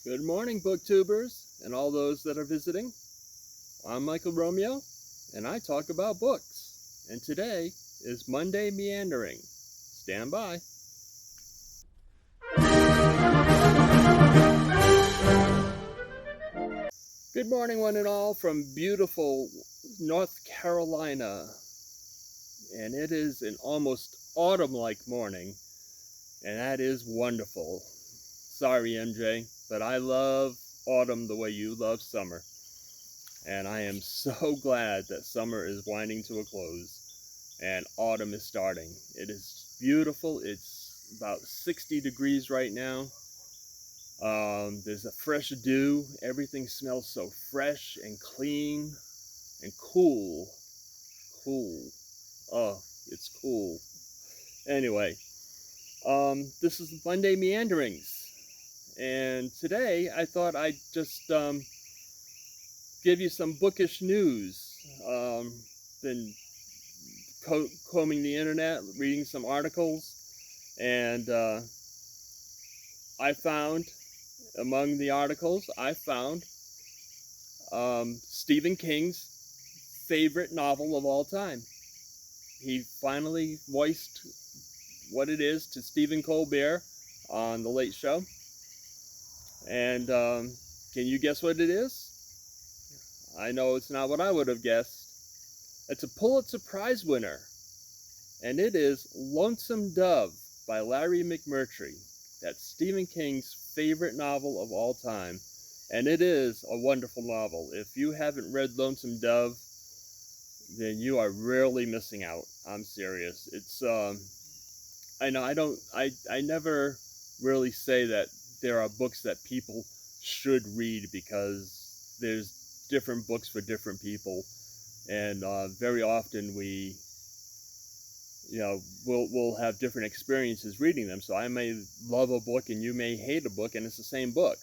Good morning, booktubers, and all those that are visiting. I'm Michael Romeo, and I talk about books. And today is Monday Meandering. Stand by. Good morning, one and all, from beautiful North Carolina. And it is an almost autumn-like morning, and that is wonderful. Sorry, MJ, but I love autumn the way you love summer. And I am so glad that summer is winding to a close and autumn is starting. It is beautiful. It's about 60 degrees right now. There's a fresh dew. Everything smells so fresh and clean and cool. Cool. Oh, it's cool. Anyway, this is Monday Meanderings. And today I thought I'd just give you some bookish news. Been combing the internet, reading some articles, and I found, among the articles, Stephen King's favorite novel of all time. He finally voiced what it is to Stephen Colbert on The Late Show. And can you guess what it is? I know it's not what I would have guessed. It's a Pulitzer Prize winner, and it is Lonesome Dub by Larry McMurtry. That's Stephen King's favorite novel of all time, and it is a wonderful novel. If you haven't read Lonesome Dub, then you are really missing out. I'm serious. It's I know I never really say that there are books that people should read, because there's different books for different people, and very often we'll have different experiences reading them. So I may love a book and you may hate a book, and it's the same book.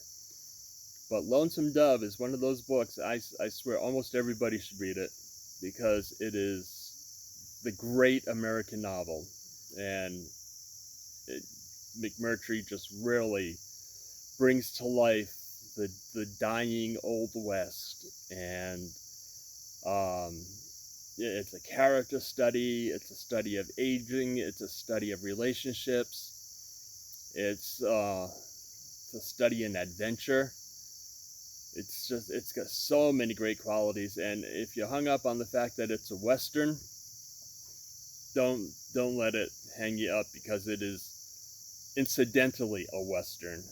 But Lonesome Dove is one of those books I swear almost everybody should read it, because it is the great American novel, and McMurtry just really brings to life the dying Old West. And it's a character study, it's a study of aging, it's a study of relationships, it's a study in adventure. It's got so many great qualities, and if you're hung up on the fact that it's a Western, don't let it hang you up, because it is incidentally a Western.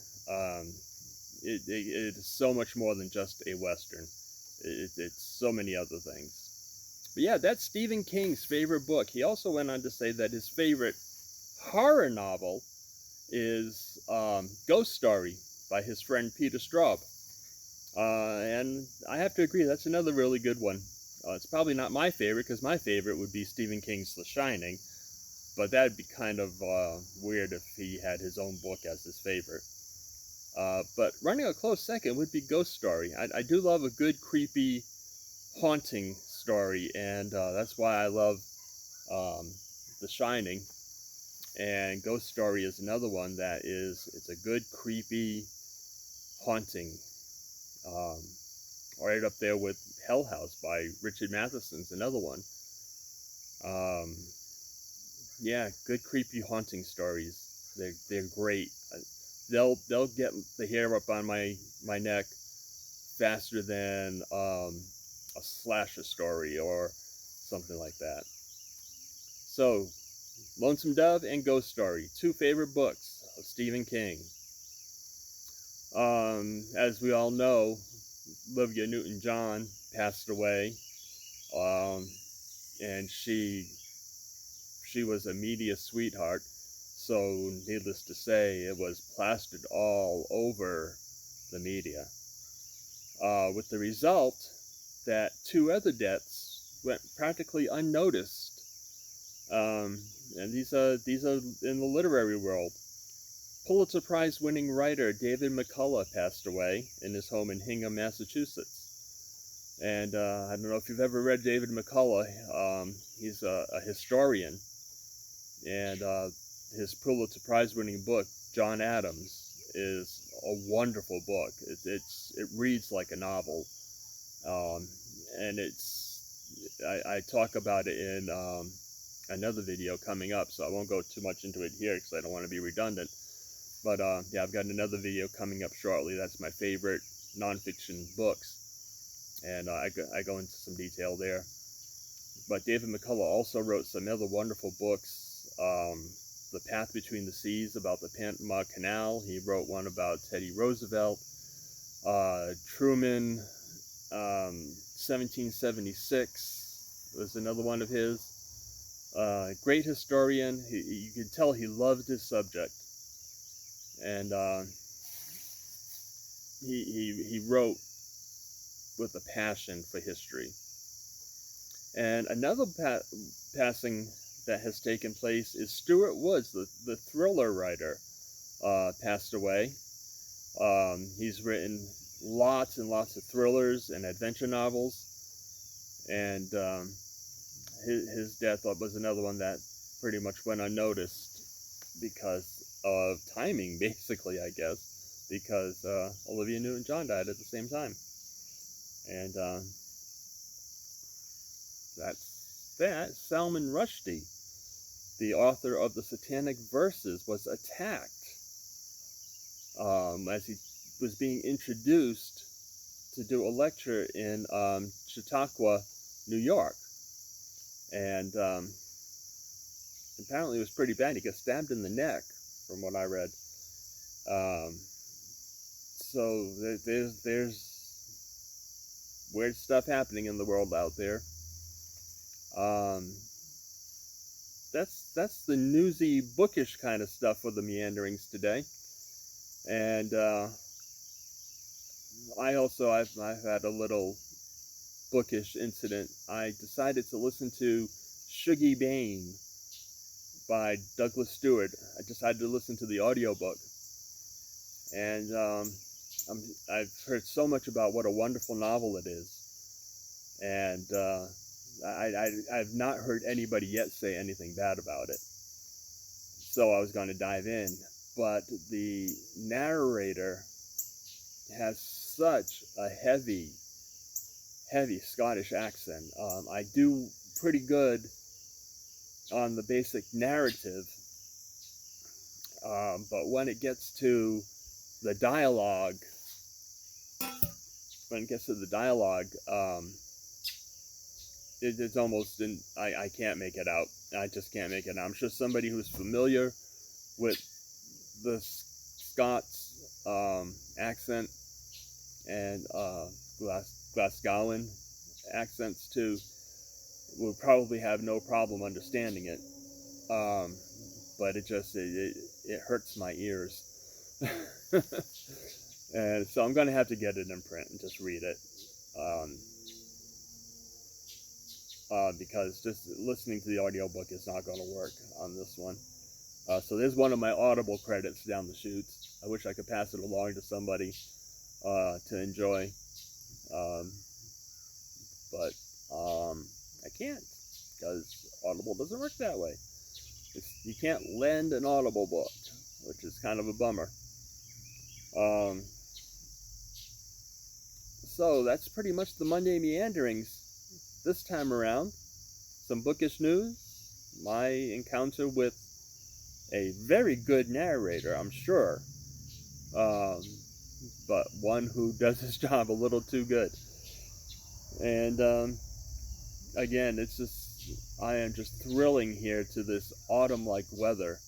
It is so much more than just a Western. It's so many other things. But yeah, that's Stephen King's favorite book. He also went on to say that his favorite horror novel is Ghost Story by his friend Peter Straub. And I have to agree, that's another really good one. It's probably not my favorite, because my favorite would be Stephen King's The Shining, but that'd be kind of weird if he had his own book as his favorite. But running a close second would be Ghost Story. I do love a good, creepy, haunting story, and that's why I love The Shining. And Ghost Story is another one that it's a good, creepy, haunting. Right up there with Hell House by Richard Matheson's another one. Yeah, good, creepy, haunting stories. They're great. They'll get the hair up on my neck faster than a slasher story or something like that. So, Lonesome Dove and Ghost Story, two favorite books of Stephen King. As we all know, Olivia Newton-John passed away, and she was a media sweetheart. So, needless to say, it was plastered all over the media, with the result that two other deaths went practically unnoticed. And these are in the literary world. Pulitzer Prize winning writer David Mccullough passed away in his home in Hingham, Massachusetts. And I don't know if you've ever read David Mccullough. He's a historian, and his Pulitzer Prize winning book, John Adams, is a wonderful book. It reads like a novel, and I talk about it in another video coming up, so I won't go too much into it here because I don't want to be redundant. But yeah, I've got another video coming up shortly. That's my favorite nonfiction books, and I go into some detail there. But David Mccullough also wrote some other wonderful books. The Path Between the Seas, about the Panama Canal. He wrote one about Teddy Roosevelt. Truman, 1776 was another one of his. Great historian. You could tell he loved his subject. And he wrote with a passion for history. And another passing that has taken place is Stuart Woods, the thriller writer, passed away. He's written lots and lots of thrillers and adventure novels, and his death was another one that pretty much went unnoticed because of timing, basically, I guess, because Olivia Newton-John died at the same time. And that's that. Salman Rushdie, the author of the Satanic Verses, was attacked as he was being introduced to do a lecture in Chautauqua, New York. And apparently it was pretty bad. He got stabbed in the neck, from what I read. So there's weird stuff happening in the world out there. That's the newsy, bookish kind of stuff for the Meanderings today. And I've had a little bookish incident. I decided to listen to Shuggie Bain by Douglas Stewart. I decided to listen to the audiobook. And I've heard so much about what a wonderful novel it is. And I've not heard anybody yet say anything bad about it. So I was going to dive in. But the narrator has such a heavy Scottish accent. I do pretty good on the basic narrative, but when it gets to the dialogue, it's almost, I can't make it out. I just can't make it out. I'm sure somebody who's familiar with the Scots accent and Glasgowan accents too would probably have no problem understanding it, but it hurts my ears. And so I'm going to have to get it in print and just read it, because just listening to the audiobook is not going to work on this one. So there's one of my Audible credits down the chutes. I wish I could pass it along to somebody to enjoy, but I can't, because Audible doesn't work that way. You can't lend an Audible book, which is kind of a bummer. So that's pretty much the Monday Meanderings this time around. Some bookish news, my encounter with a very good narrator, I'm sure, but one who does his job a little too good. And again, I am just thrilling here to this autumn-like weather.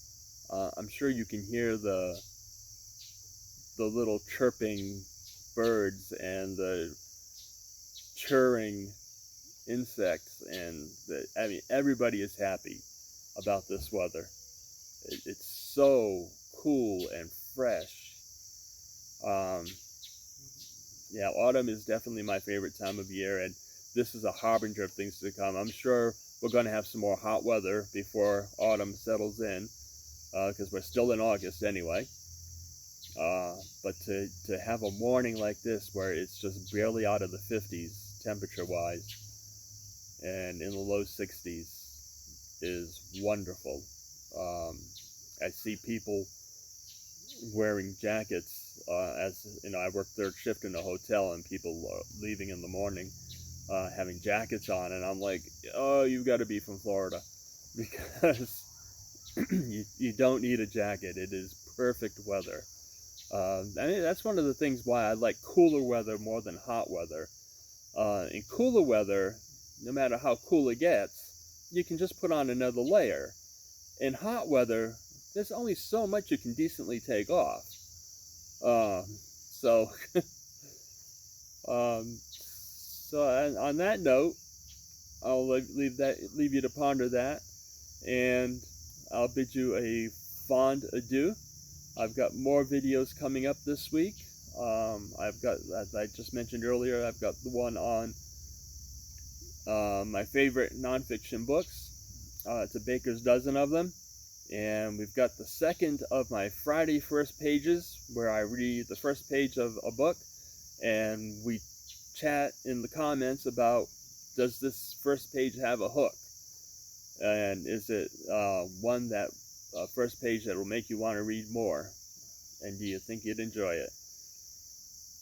I'm sure you can hear the little chirping birds and the churring insects, and everybody is happy about this weather. It's so cool and fresh. Yeah, autumn is definitely my favorite time of year, and this is a harbinger of things to come. I'm sure we're going to have some more hot weather before autumn settles in, because we're still in August anyway. But to have a morning like this where it's just barely out of the 50s temperature-wise and in the low 60s is wonderful. I see people wearing jackets as you know, I work third shift in a hotel, and people are leaving in the morning, having jackets on, and I'm like, oh, you've got to be from Florida, because you don't need a jacket. It is perfect weather. I mean, that's one of the things why I like cooler weather more than hot weather. In cooler weather, no matter how cool it gets, you can just put on another layer. In hot weather, there's only so much you can decently take off. So, on that note, I'll leave you to ponder that, and I'll bid you a fond adieu. I've got more videos coming up this week. I've got, as I just mentioned earlier, I've got the one on my favorite nonfiction books. It's a baker's dozen of them. And we've got the second of my Friday first pages, where I read the first page of a book, and we chat in the comments about, does this first page have a hook? And is it one that first page that will make you want to read more? And do you think you'd enjoy it?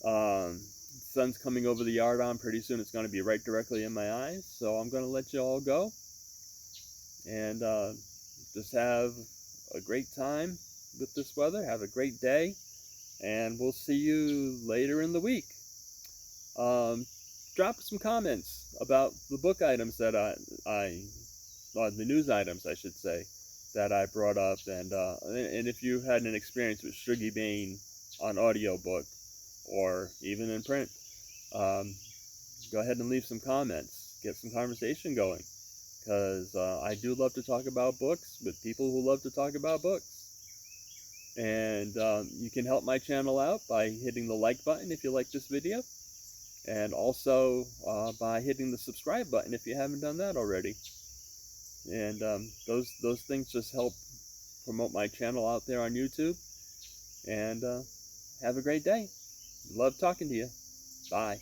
Sun's coming over the yard on pretty soon. It's going to be right directly in my eyes, so I'm going to let you all go. And just have a great time with this weather. Have a great day, and we'll see you later in the week. Drop some comments about the book items that the news items, I should say, that I brought up, and if you had an experience with Shuggy Bane on audiobook or even in print, go ahead and leave some comments. Get some conversation going. Because I do love to talk about books with people who love to talk about books. And you can help my channel out by hitting the like button if you like this video. And also by hitting the subscribe button if you haven't done that already. And those things just help promote my channel out there on YouTube. And have a great day. Love talking to you. Bye.